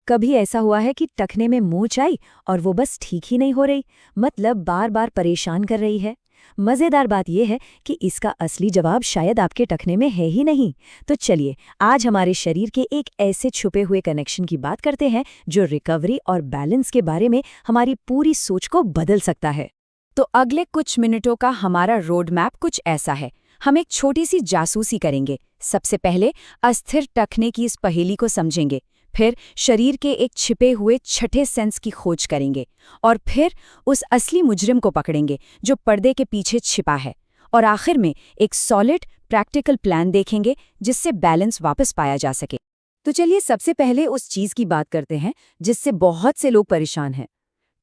कभी ऐसा हुआ है कि टखने में मोच आई और वो बस ठीक ही नहीं हो रही, मतलब बार बार परेशान कर रही है। मज़ेदार बात यह है कि इसका असली जवाब शायद आपके टखने में है ही नहीं। तो चलिए आज हमारे शरीर के एक ऐसे छुपे हुए कनेक्शन की बात करते हैं जो रिकवरी और बैलेंस के बारे में हमारी पूरी सोच को बदल सकता है। तो अगले कुछ मिनटों का हमारा रोड मैप कुछ ऐसा है। हम एक छोटी सी जासूसी करेंगे। सबसे पहले अस्थिर टखने की इस पहेली को समझेंगे, फिर शरीर के एक छिपे हुए छठे सेंस की खोज करेंगे और फिर उस असली मुजरिम को पकड़ेंगे जो पर्दे के पीछे छिपा है। और आखिर में एक सॉलिड प्रैक्टिकल प्लान देखेंगे जिससे बैलेंस वापस पाया जा सके। तो चलिए सबसे पहले उस चीज़ की बात करते हैं जिससे बहुत से लोग परेशान हैं,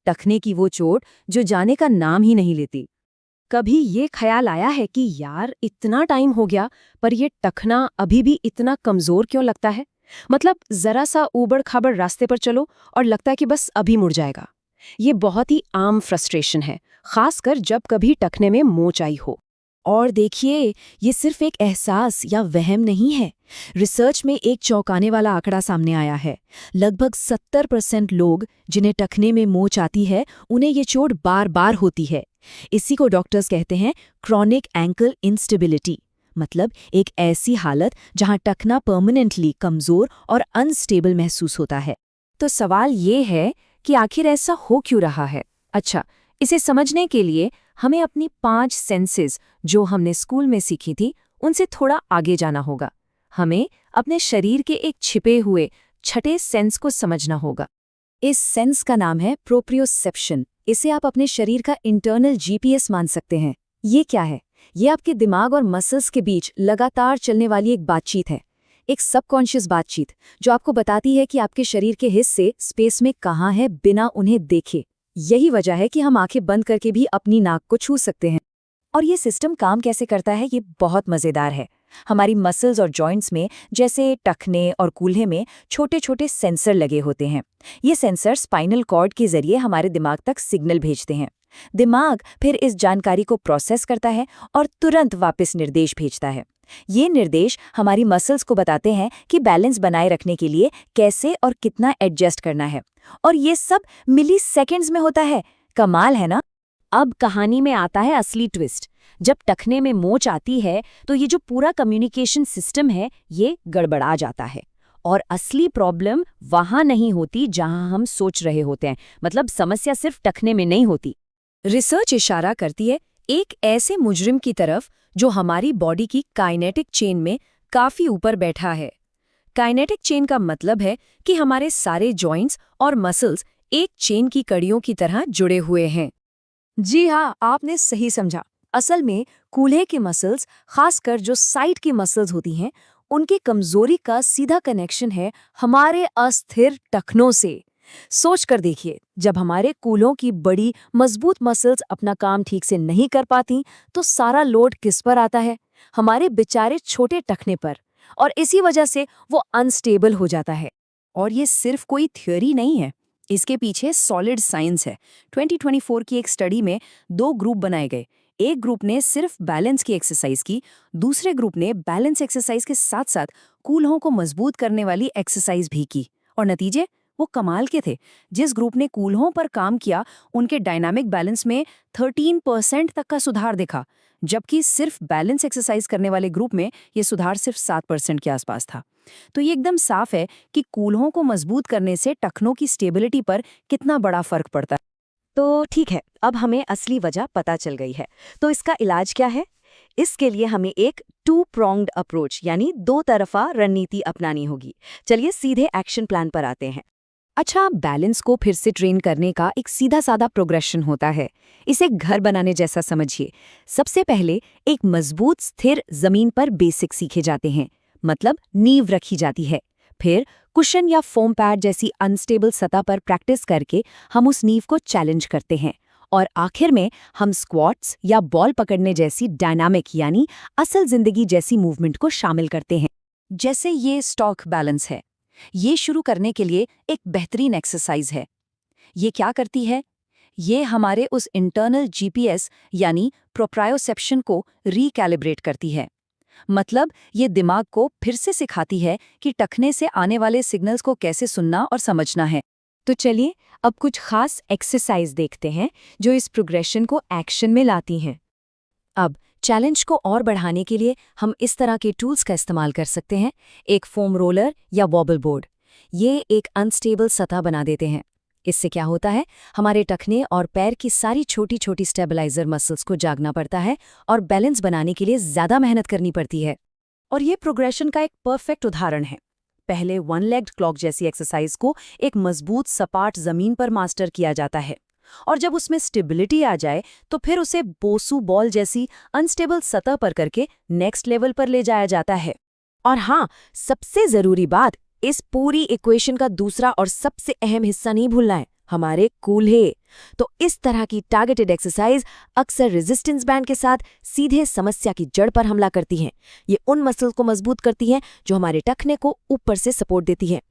टखने की वो चोट जो जाने का नाम ही नहीं लेती। कभी ये ख्याल आया है कि यार इतना टाइम हो गया पर ये टखना अभी भी इतना कमज़ोर क्यों लगता है? मतलब ज़रा सा ऊबड़-खाबड़ रास्ते पर चलो और लगता है कि बस अभी मुड़ जाएगा। ये बहुत ही आम फ्रस्ट्रेशन है, खासकर जब कभी टखने में मोच आई हो। और देखिए, ये सिर्फ एक एहसास या वहम नहीं है। रिसर्च में एक चौंकाने वाला आंकड़ा सामने आया है। लगभग 70% लोग जिन्हें टखने में मोच आती है, उन्हें ये चोट बार बार होती है। इसी को डॉक्टर्स कहते हैं क्रॉनिक एंकल इंस्टेबिलिटी, मतलब एक ऐसी हालत जहां टखना परमानेंटली कमजोर और अनस्टेबल महसूस होता है। तो सवाल ये है कि आखिर ऐसा हो क्यों रहा है? अच्छा, इसे समझने के लिए हमें अपनी 5 सेंसेस जो हमने स्कूल में सीखी थी उनसे थोड़ा आगे जाना होगा। हमें अपने शरीर के एक छिपे हुए छठे सेंस को समझना होगा। इस सेंस का नाम है प्रोप्रियोसेप्शन। इसे आप अपने शरीर का इंटरनल जीपीएस मान सकते हैं। ये क्या है? ये आपके दिमाग और मसल्स के बीच लगातार चलने वाली एक बातचीत है, एक सबकॉन्शियस बातचीत जो आपको बताती है कि आपके शरीर के हिस्से स्पेस में कहाँ हैं बिना उन्हें देखे। यही वजह है कि हम आंखें बंद करके भी अपनी नाक को छू सकते हैं। और ये सिस्टम काम कैसे करता है, ये बहुत मज़ेदार है। हमारी मसल्स और जॉइंट्स में, जैसे टखने और कूल्हे में, छोटे छोटे सेंसर लगे होते हैं। ये सेंसर स्पाइनल कॉर्ड के जरिए हमारे दिमाग तक सिग्नल भेजते हैं। दिमाग फिर इस जानकारी को प्रोसेस करता है और तुरंत वापस निर्देश भेजता है। ये निर्देश हमारी मसल्स को बताते हैं कि बैलेंस बनाए रखने के लिए कैसे और कितना एडजस्ट करना है। और ये सब मिली सेकेंड्स में होता है। कमाल है ना? अब कहानी में आता है असली ट्विस्ट। जब टखने में मोच आती है तो ये जो पूरा कम्युनिकेशन सिस्टम है ये गड़बड़ा जाता है। और असली प्रॉब्लम वहां नहीं होती जहां हम सोच रहे होते हैं। मतलब समस्या सिर्फ टखने में नहीं होती। रिसर्च इशारा करती है एक ऐसे मुजरिम की तरफ जो हमारी बॉडी की काइनेटिक चेन में काफी ऊपर बैठा है। काइनेटिक चेन का मतलब है कि हमारे सारे जॉइंट्स और मसल्स एक चेन की कड़ियों की तरह जुड़े हुए हैं। जी हाँ, आपने सही समझा। असल में कूल्हे के मसल्स, खासकर जो साइड की मसल्स होती हैं, उनकी कमजोरी का सीधा कनेक्शन है हमारे अस्थिर टखनों से। सोच कर देखिए, जब हमारे कूल्हों की बड़ी मजबूत मसल्स अपना काम ठीक से नहीं कर पाती तो सारा लोड किस पर आता है? हमारे बेचारे छोटे टखने पर। और इसी वजह से वो अनस्टेबल हो जाता है। और ये सिर्फ कोई थ्योरी नहीं है, इसके पीछे सॉलिड साइंस है। 2024 की एक स्टडी में 2 ग्रुप बनाए गए। एक ग्रुप ने सिर्फ बैलेंस की एक्सरसाइज की, दूसरे ग्रुप ने बैलेंस एक्सरसाइज के साथ साथ कूल्हों को मजबूत करने वाली एक्सरसाइज भी की। और नतीजे वो कमाल के थे। जिस ग्रुप ने कूल्हों पर काम किया उनके डायनामिक बैलेंस में 13% तक का सुधार दिखा, जबकि सिर्फ बैलेंस एक्सरसाइज करने वाले ग्रुप में ये सुधार सिर्फ 7% के आसपास था। तो ये एकदम साफ है कि कूल्हों को मजबूत करने से टखनों की स्टेबिलिटी पर कितना बड़ा फर्क पड़ता है। तो ठीक है, अब हमें असली वजह पता चल गई है। तो इसका इलाज क्या है? इसके लिए हमें एक 2-pronged अप्रोच यानी 2 तरफा रणनीति अपनानी होगी। चलिए सीधे एक्शन प्लान पर आते हैं। अच्छा, बैलेंस को फिर से ट्रेन करने का एक सीधा साधा प्रोग्रेशन होता है। इसे घर बनाने जैसा समझिए। सबसे पहले एक मजबूत स्थिर जमीन पर बेसिक सीखे जाते हैं, मतलब नींव रखी जाती है। फिर कुशन या फोम पैड जैसी अनस्टेबल सतह पर प्रैक्टिस करके हम उस नींव को चैलेंज करते हैं। और आखिर में हम स्क्वाट्स या बॉल पकड़ने जैसी डायनामिक यानी असल जिंदगी जैसी मूवमेंट को शामिल करते हैं। जैसे ये स्टॉक बैलेंस है। ये शुरू करने के लिए एक बेहतरीन एक्सरसाइज है। ये क्या करती है? ये हमारे उस इंटरनल जीपीएस यानी प्रोप्रायोसेप्शन को रिकैलिब्रेट करती है। मतलब ये दिमाग को फिर से सिखाती है कि टखने से आने वाले सिग्नल्स को कैसे सुनना और समझना है। तो चलिए अब कुछ खास एक्सरसाइज देखते हैं जो इस प्रोग्रेशन को एक्शन में लाती हैं। अब चैलेंज को और बढ़ाने के लिए हम इस तरह के टूल्स का इस्तेमाल कर सकते हैं। एक फोम रोलर या वॉबल बोर्ड, ये एक अनस्टेबल सतह बना देते हैं। इससे क्या होता है, हमारे टखने और पैर की सारी छोटी छोटी स्टेबलाइजर मसल्स को जागना पड़ता है और बैलेंस बनाने के लिए ज़्यादा मेहनत करनी पड़ती है। और ये प्रोग्रेशन का एक परफेक्ट उदाहरण है। पहले वन लेग्ड क्लॉक जैसी एक्सरसाइज को एक मजबूत सपाट जमीन पर मास्टर किया जाता है, और जब उसमें स्टेबिलिटी आ जाए तो फिर उसे बोसू बॉल जैसी अनस्टेबल सतह पर करके नेक्स्ट लेवल पर ले जाया जाता है। और हाँ, सबसे जरूरी बात, इस पूरी इक्वेशन का दूसरा और सबसे अहम हिस्सा नहीं भूलना है, हमारे कूल्हे। तो इस तरह की टारगेटेड एक्सरसाइज अक्सर रेजिस्टेंस बैंड के साथ सीधे समस्या की जड़ पर हमला करती हैं। ये उन मसल को मजबूत करती हैं जो हमारे टखने को ऊपर से सपोर्ट देती हैं।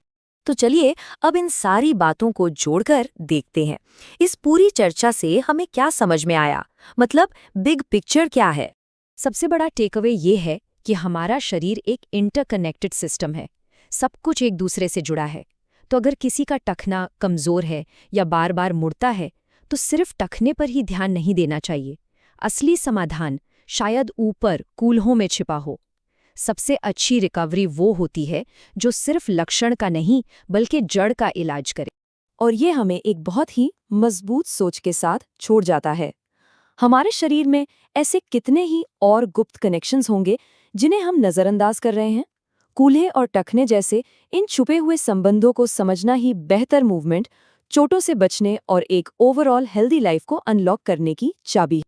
तो चलिए अब इन सारी बातों को जोड़कर देखते हैं, इस पूरी चर्चा से हमें क्या समझ में आया, मतलब बिग पिक्चर क्या है। सबसे बड़ा टेकअवे ये है कि हमारा शरीर एक इंटरकनेक्टेड सिस्टम है, सब कुछ एक दूसरे से जुड़ा है। तो अगर किसी का टखना कमज़ोर है या बार बार मुड़ता है तो सिर्फ टखने पर ही ध्यान नहीं देना चाहिए। असली समाधान शायद ऊपर कूल्हों में छिपा हो। सबसे अच्छी रिकवरी वो होती है जो सिर्फ लक्षण का नहीं बल्कि जड़ का इलाज करे। और ये हमें एक बहुत ही मजबूत सोच के साथ छोड़ जाता है। हमारे शरीर में ऐसे कितने ही और गुप्त कनेक्शंस होंगे जिन्हें हम नज़रअंदाज कर रहे हैं। कूल्हे और टखने जैसे इन छुपे हुए संबंधों को समझना ही बेहतर मूवमेंट, चोटों से बचने और एक ओवरऑल हेल्दी लाइफ को अनलॉक करने की चाबी है।